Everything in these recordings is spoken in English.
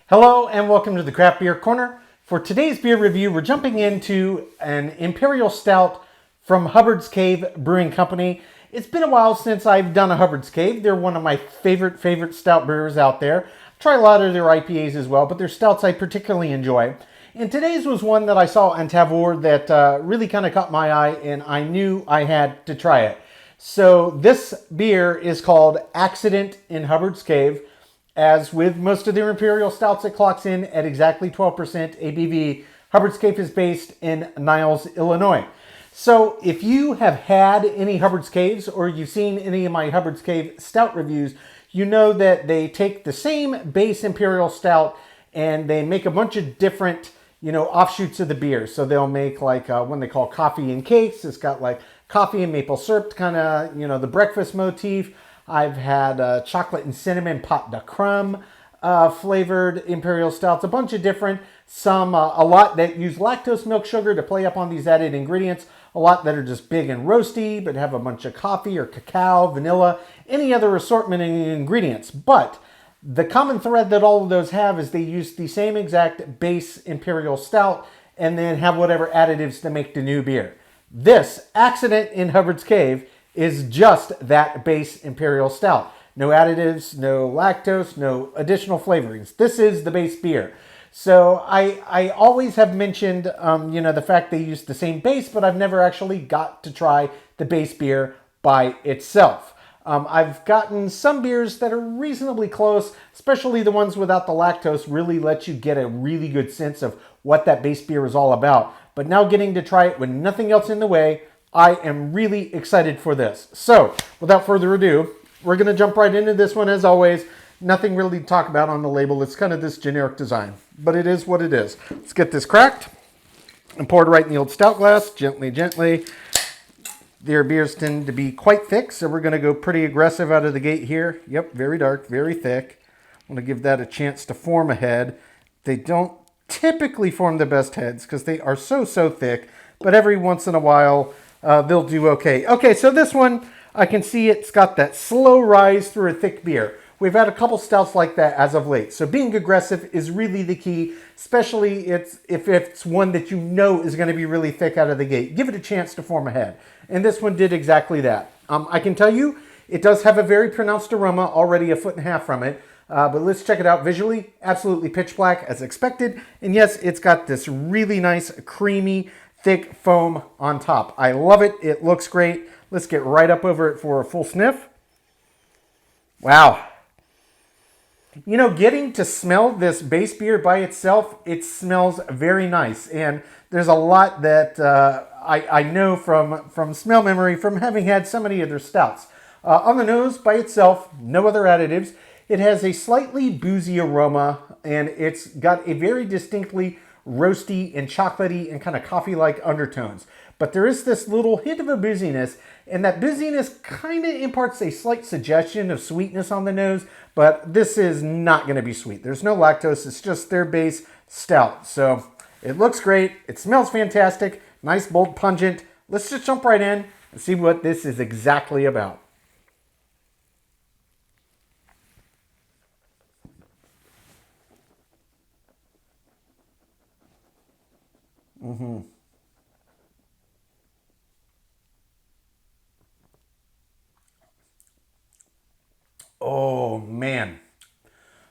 Hello and welcome to the Craft Beer Corner. For today's beer review, we're jumping into an Imperial Stout from Hubbard's Cave Brewing Company. It's been a while since I've done a Hubbard's Cave. They're one of my favorite stout brewers out there. I try a lot of their IPAs as well, but their stouts I particularly enjoy. And today's was one that I saw on Tavour that really kind of caught my eye, and I knew I had to try it. So this beer is called Accident in Hubbard's Cave. As with most of their Imperial Stouts, it clocks in at exactly 12% ABV. Hubbard's Cave is based in Niles, Illinois. So if you have had any Hubbard's Caves or you've seen any of my Hubbard's Cave Stout reviews, you know that they take the same base Imperial Stout and they make a bunch of different, offshoots of the beer. So they'll make like one they call coffee and cakes. It's got like coffee and maple syrup, kind of, the breakfast motif. I've had chocolate and cinnamon pot de creme flavored Imperial Stouts, a bunch of different, some, a lot that use lactose milk sugar to play up on these added ingredients, a lot that are just big and roasty, but have a bunch of coffee or cacao, vanilla, any other assortment in ingredients. But the common thread that all of those have is they use the same exact base Imperial Stout and then have whatever additives to make the new beer. This Accident in Hubbard's Cave is just that base Imperial Stout. No additives, no lactose, no additional flavorings. This is the base beer. So I always have mentioned, the fact they use the same base, but I've never actually got to try the base beer by itself. I've gotten some beers that are reasonably close, especially the ones without the lactose really let you get a really good sense of what that base beer is all about. But now getting to try it with nothing else in the way, I am really excited for this. So, without further ado, we're going to jump right into this one as always. Nothing really to talk about on the label. It's kind of this generic design, but it is what it is. Let's get this cracked and poured right in the old stout glass, gently, gently. Their beers tend to be quite thick, so we're going to go pretty aggressive out of the gate here. Yep, very dark, very thick. I want to give that a chance to form a head. They don't typically form the best heads because they are so thick, but every once in a while, they'll do okay. Okay, so this one, I can see it's got that slow rise through a thick beer. We've had a couple stouts like that as of late. So being aggressive is really the key, especially if it's one that you know is going to be really thick out of the gate. Give it a chance to form a head. And this one did exactly that. I can tell you, it does have a very pronounced aroma, already a foot and a half from it. But let's check it out visually. Absolutely pitch black as expected. And yes, it's got this really nice, creamy, thick foam on top. I love it. It looks great. Let's get right up over it for a full sniff. Wow. Getting to smell this base beer by itself, it smells very nice. And there's a lot that I know from smell memory from having had so many of their stouts. On the nose by itself, no other additives. It has a slightly boozy aroma, and it's got a very distinctly roasty and chocolatey and kind of coffee-like undertones. But there is this little hint of a booziness, and that booziness kind of imparts a slight suggestion of sweetness on the nose, but this is not going to be sweet. There's no lactose. It's just their base stout. So it looks great. It smells fantastic. Nice, bold, pungent. Let's just jump right in and see what this is exactly about. Oh, man.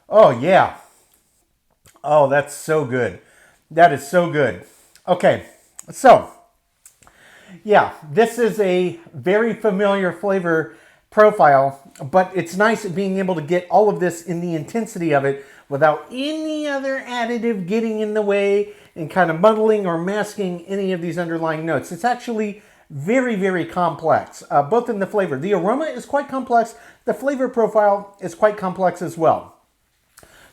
Oh, yeah. Oh, that's so good. That is so good. Okay, so, yeah, this is a very familiar flavor profile, but it's nice being able to get all of this in the intensity of it without any other additive getting in the way and kind of muddling or masking any of these underlying notes. It's actually very complex, both in the flavor. The aroma is quite complex. The flavor profile is quite complex as well.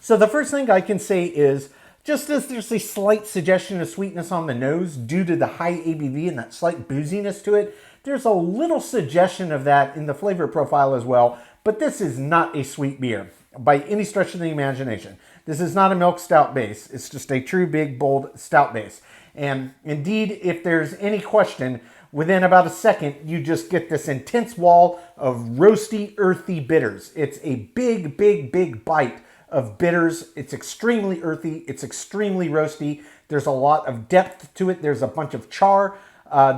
So the first thing I can say is, just as there's a slight suggestion of sweetness on the nose due to the high ABV and that slight booziness to it, there's a little suggestion of that in the flavor profile as well, but this is not a sweet beer by any stretch of the imagination. This is not a milk stout base. It's just a true big, bold stout base. And indeed, if there's any question, within about a second, you just get this intense wall of roasty, earthy bitters. It's a big bite of bitters. It's extremely earthy. It's extremely roasty. There's a lot of depth to it. There's a bunch of char,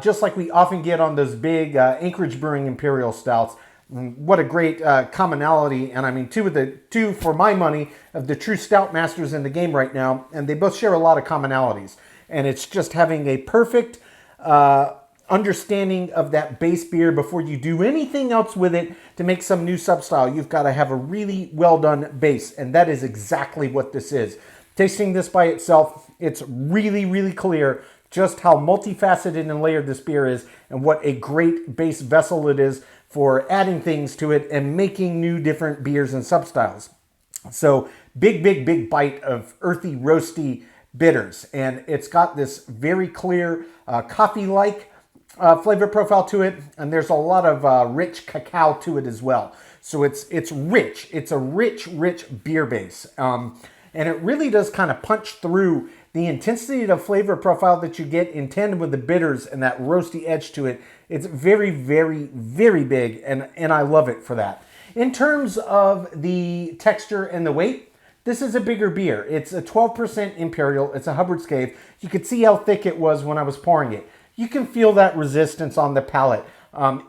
just like we often get on those big Anchorage Brewing Imperial Stouts. What a great commonality. And I mean, two, for my money, of the true stout masters in the game right now. And they both share a lot of commonalities. And it's just having a perfect understanding of that base beer before you do anything else with it to make some new substyle. You've got to have a really well done base, and that is exactly what this is. Tasting this by itself, it's really, really clear just how multifaceted and layered this beer is, and what a great base vessel it is for adding things to it and making new different beers and substyles. So big, big, big bite of earthy, roasty bitters, and it's got this very clear coffee-like flavor profile to it, and there's a lot of rich cacao to it as well. So it's rich. It's a rich beer base, and it really does kind of punch through the intensity of flavor profile that you get in tandem with the bitters and that roasty edge to it. It's very, very, very big, and I love it for that. In terms of the texture and the weight, this is a bigger beer. It's a 12% Imperial. It's a Hubbard's Cave. You could see how thick it was when I was pouring it. You can feel that resistance on the palate.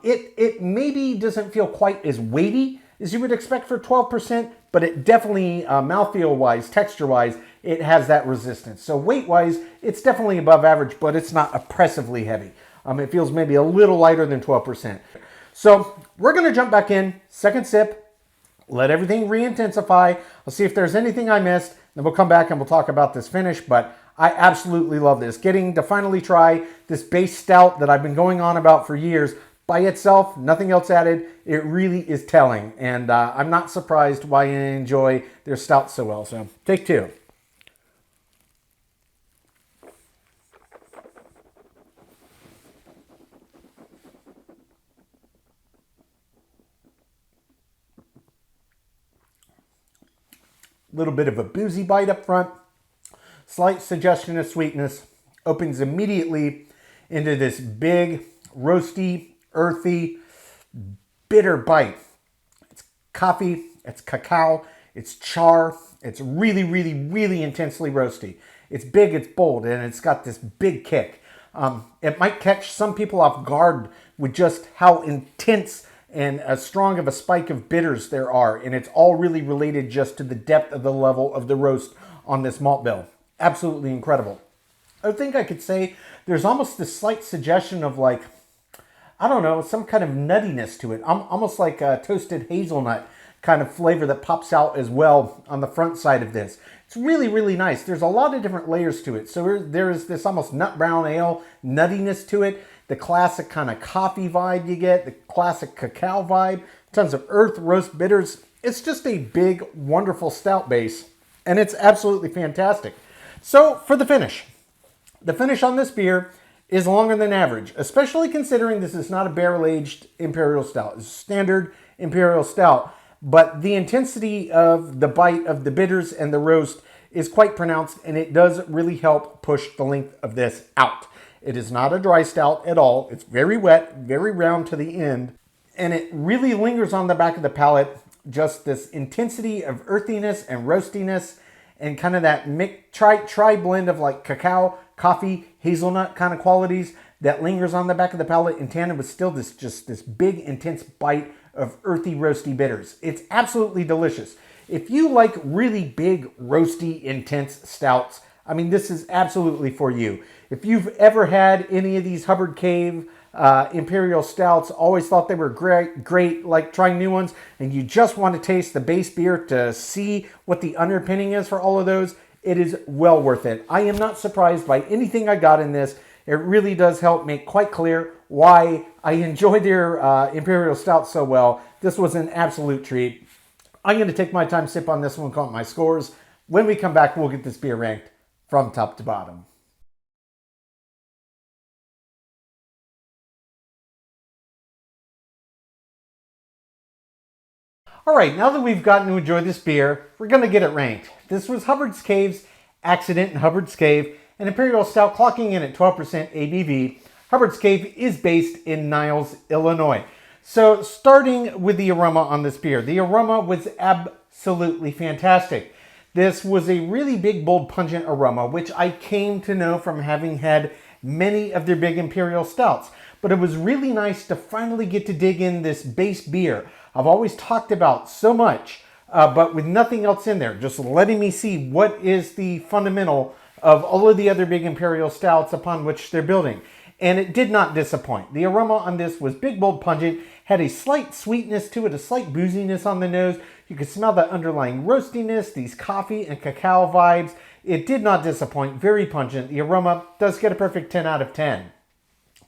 It maybe doesn't feel quite as weighty as you would expect for 12%, but it definitely, mouthfeel-wise, texture-wise, it has that resistance. So weight-wise, it's definitely above average, but it's not oppressively heavy. It feels maybe a little lighter than 12%. So we're going to jump back in, second sip, let everything re-intensify. I'll see if there's anything I missed, then we'll come back and we'll talk about this finish, but I absolutely love this. Getting to finally try this base stout that I've been going on about for years by itself, nothing else added, it really is telling. And I'm not surprised why I enjoy their stout so well. So take two. Little bit of a boozy bite up front. Slight suggestion of sweetness, opens immediately into this big, roasty, earthy, bitter bite. It's coffee, it's cacao, it's char, it's really, really, really intensely roasty. It's big, it's bold, and it's got this big kick. It might catch some people off guard with just how intense and as strong of a spike of bitters there are, and it's all really related just to the depth of the level of the roast on this malt bill. Absolutely incredible. I think I could say there's almost this slight suggestion of, like, I don't know, some kind of nuttiness to it. Almost like a toasted hazelnut kind of flavor that pops out as well on the front side of this. It's really, really nice. There's a lot of different layers to it. So there is this almost nut brown ale nuttiness to it. The classic kind of coffee vibe you get, the classic cacao vibe, tons of earth, roast bitters. It's just a big, wonderful stout base, and it's absolutely fantastic. So for the finish on this beer is longer than average, especially considering this is not a barrel-aged Imperial Stout. It's a standard Imperial Stout, but the intensity of the bite of the bitters and the roast is quite pronounced, and it does really help push the length of this out. It is not a dry stout at all. It's very wet, very round to the end, and it really lingers on the back of the palate, just this intensity of earthiness and roastiness, and kind of that tri blend of like cacao, coffee, hazelnut kind of qualities that lingers on the back of the palate in tandem with still this big intense bite of earthy roasty bitters. It's absolutely delicious. If you like really big roasty intense stouts, I mean, this is absolutely for you. If you've ever had any of these Hubbard Cave Imperial Stouts, always thought they were great, like trying new ones, and you just want to taste the base beer to see what the underpinning is for all of those, it is well worth it. I am not surprised by anything I got in this. It really does help make quite clear why I enjoyed their Imperial Stout so well. This was an absolute treat. I'm going to take my time, sip on this one, count my scores. When we come back, we'll get this beer ranked from top to bottom. All right, now that we've gotten to enjoy this beer, we're going to get it ranked. This was Hubbard's Cave's Accident in Hubbard's Cave, an Imperial Stout clocking in at 12% ABV. Hubbard's Cave is based in Niles, Illinois. So starting with the aroma on this beer, the aroma was absolutely fantastic. This was a really big, bold, pungent aroma, which I came to know from having had many of their big Imperial Stouts. But it was really nice to finally get to dig in this base beer I've always talked about so much, but with nothing else in there, just letting me see what is the fundamental of all of the other big Imperial Stouts upon which they're building. And it did not disappoint. The aroma on this was big, bold, pungent, had a slight sweetness to it, a slight booziness on the nose. You could smell that underlying roastiness, these coffee and cacao vibes. It did not disappoint, very pungent. The aroma does get a perfect 10 out of 10.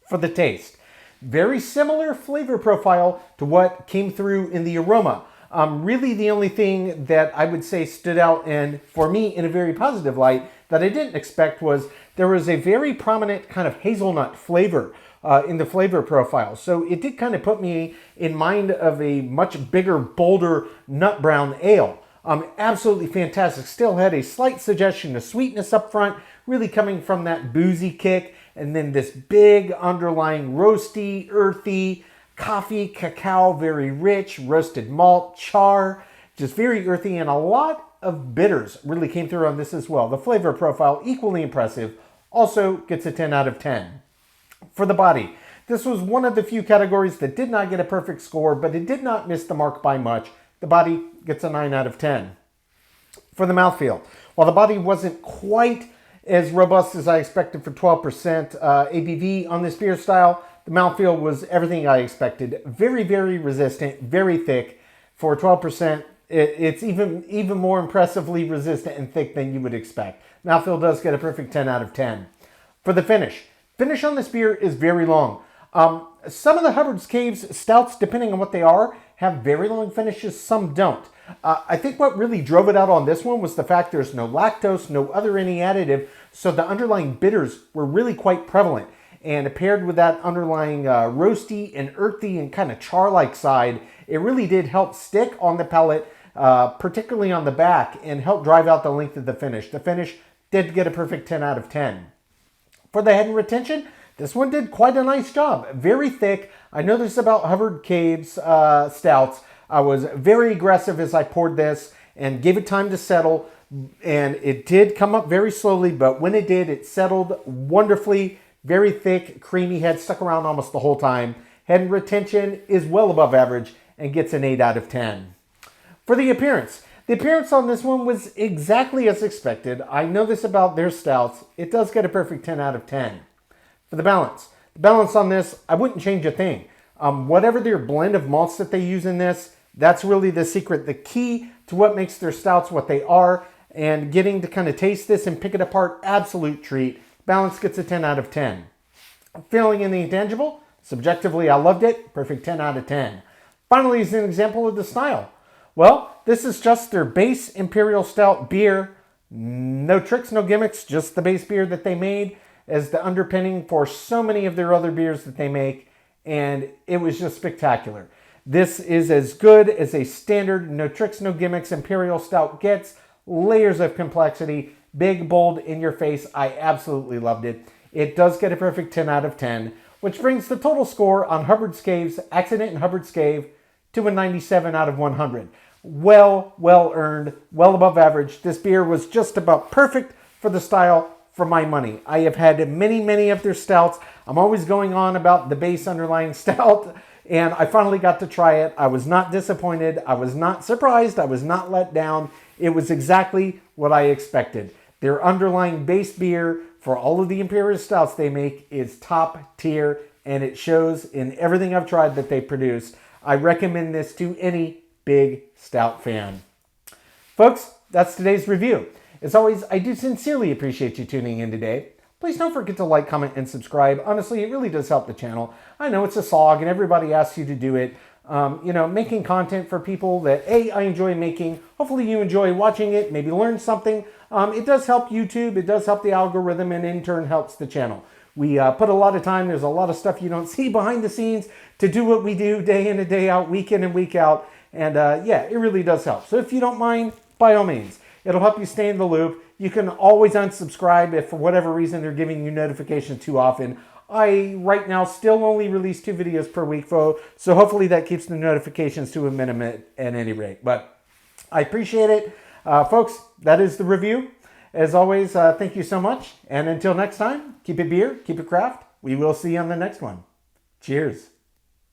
For the taste, very similar flavor profile to what came through in the aroma. Really the only thing that I would say stood out, and for me in a very positive light, that I didn't expect was there was a very prominent kind of hazelnut flavor in the flavor profile. So it did kind of put me in mind of a much bigger, bolder nut brown ale. Absolutely fantastic. Still had a slight suggestion of sweetness up front, really coming from that boozy kick, and then this big underlying roasty, earthy, coffee, cacao, very rich, roasted malt, char, just very earthy, and a lot of bitters really came through on this as well. The flavor profile, equally impressive, also gets a 10 out of 10. For the body, this was one of the few categories that did not get a perfect score, but it did not miss the mark by much. The body gets a 9 out of 10. For the mouthfeel, while the body wasn't quite as robust as I expected for 12% ABV on this beer style, the mouthfeel was everything I expected. Very, very resistant, very thick. For 12%, it's even more impressively resistant and thick than you would expect. Mouthfeel does get a perfect 10 out of 10. For the finish on this beer is very long. Some of the Hubbard's Caves stouts, depending on what they are, have very long finishes, some don't. I think what really drove it out on this one was the fact there's no lactose, no other any additive, so the underlying bitters were really quite prevalent. And paired with that underlying roasty and earthy and kind of char-like side, it really did help stick on the palate, particularly on the back, and help drive out the length of the finish. The finish did get a perfect 10 out of 10. For the head and retention, this one did quite a nice job. Very thick. I know this about Hubbard Caves stouts. I was very aggressive as I poured this and gave it time to settle. And it did come up very slowly, but when it did, it settled wonderfully. Very thick, creamy head, stuck around almost the whole time. Head and retention is well above average and gets an 8 out of 10. For the appearance on this one was exactly as expected. I know this about their stouts. It does get a perfect 10 out of 10. For the balance on this, I wouldn't change a thing. Whatever their blend of malts that they use in this, that's really the secret, the key to what makes their stouts what they are, and getting to kind of taste this and pick it apart, absolute treat. Balance gets a 10 out of 10. Feeling in the intangible, subjectively I loved it, perfect 10 out of 10. Finally, is an example of the style. Well, this is just their base Imperial Stout beer. No tricks, no gimmicks, just the base beer that they made as the underpinning for so many of their other beers that they make, and it was just spectacular. This is as good as a standard, no tricks, no gimmicks Imperial Stout gets. Layers of complexity, big, bold, in your face. I absolutely loved it. It does get a perfect 10 out of 10, which brings the total score on Hubbard's Caves, Accident in Hubbard's Cave, to a 97 out of 100. Well earned, well above average. This beer was just about perfect for the style for my money. I have had many of their stouts. I'm always going on about the base underlying stout, and I finally got to try it. I was not disappointed. I was not surprised. I was not let down. It was exactly what I expected. Their underlying base beer for all of the Imperial Stouts they make is top tier, and it shows in everything I've tried that they produce. I recommend this to any big stout fan. Folks, that's today's review. As always, I do sincerely appreciate you tuning in today. Please don't forget to like, comment, and subscribe. Honestly, it really does help the channel. I know it's a slog and everybody asks you to do it. Making content for people that, I enjoy making. Hopefully you enjoy watching it, maybe learn something. It does help YouTube, it does help the algorithm, and in turn helps the channel. We put a lot of time, there's a lot of stuff you don't see behind the scenes to do what we do day in and day out, week in and week out. And it really does help. So if you don't mind, by all means, it'll help you stay in the loop. You can always unsubscribe if for whatever reason they're giving you notifications too often. I, right now, still only release 2 videos per week, so hopefully that keeps the notifications to a minimum at any rate. But I appreciate it. Folks, that is the review. As always, thank you so much. And until next time, keep it beer, keep it craft. We will see you on the next one. Cheers.